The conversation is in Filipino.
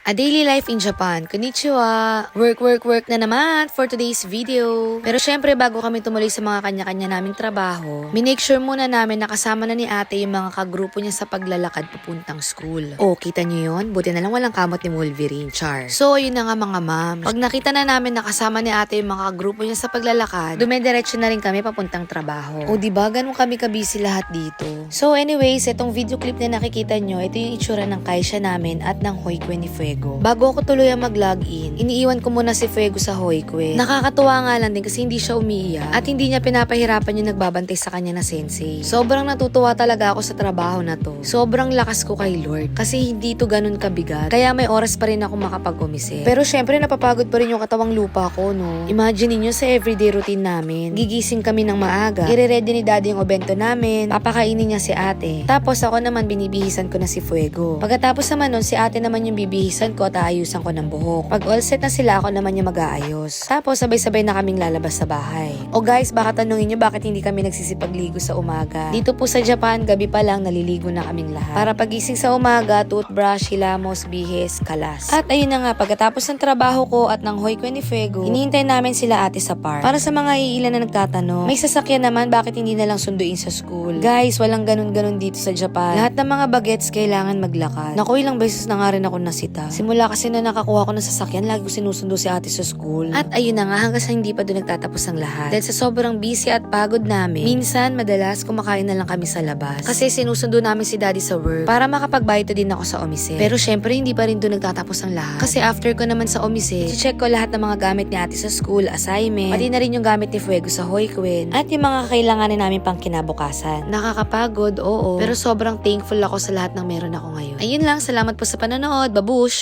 A daily life in Japan. Konnichiwa! Work na naman for today's video. Pero syempre bago kami tumuloy sa mga kanya-kanya naming trabaho, minake sure muna namin na kasama na ni ate yung mga kagrupo niya sa paglalakad papuntang school. Oh, kita niyo yun? Buti na lang walang kamot ni Wolverine, char. So, yun na nga mga ma'am. Pag nakita na namin na kasama ni ate yung mga kagrupo niya sa paglalakad, dumidiretso na rin kami papuntang trabaho. O diba, ganun kami kabisi lahat dito. So anyways, itong video clip na nakikita nyo, ito yung itsura ng kaisya namin at ng Hoikwe ni Fuego. Bago ako tuloy ang mag-login, iniiwan ko muna si Fuego sa Hoikwe. Nakakatuwa nga lang din kasi hindi siya umiiyak at hindi niya pinapahirapan yung nagbabantay sa kanya na sensei. Sobrang natutuwa talaga ako sa trabaho na to. Sobrang lakas ko kay Lord kasi hindi to ganun kabigat. Kaya may oras pa rin ako makapag-umise. Pero syempre napapagod pa rin yung katawang lupa ko, no? Imagine niyo sa everyday routine namin. Gigising kami ng maaga. Ire-ready ni daddy yung obento namin. Papakainin niya si ate. Tapos ako naman binibihisan ko na si Fuego. Pagkatapos naman nun, si ate naman yung bibihisan ko at aayusan ko ng buhok. Pag all set na sila, ako naman yung mag-aayos. Tapos sabay-sabay na kaming lalabas sa bahay. O guys, baka tanungin nyo bakit hindi kami nagsisipagligo sa umaga. Dito po sa Japan, gabi pa lang naliligo na kaming lahat. Para pagising sa umaga, toothbrush, hilamos, bihis, kalas. At ayun na nga, pagkatapos ng trabaho ko at ng Hoikwe ni Fuego, hinihintay namin sila ate sa park. Para sa mga iilan na nagtatanong, may sasakyan naman, bakit hindi na lang sunduin sa school? Guys, walang ganun-ganun dito sa Japan. Lahat ng mga bagets kailangan maglakad. Naku, ilang beses na nga rin ako nasita. Simula kasi na nakakuha ko ng sasakyan, lagi ko sinusundo si ate sa school. At ayun na nga, hanggang sa hindi pa doon nagtatapos ang lahat. Dahil sa sobrang busy at pagod namin, minsan, madalas, kumakain na lang kami sa labas. Kasi sinusundo namin si daddy sa work para makapag-bayad din ako sa omise. Pero syempre, hindi pa rin doon nagtatapos ang lahat. Kasi after ko naman sa omise, check ko lahat ng mga gamit ni ate sa school, assignment, pati na rin yung gamit ni Fuego sa Hoikwe, at yung mga kailanganin namin pang kinabukasan. Nakakapagod, oo. Pero sobrang thankful ako sa lahat ng meron ako ngayon. Ayun lang, salamat po sa panonood. Babush!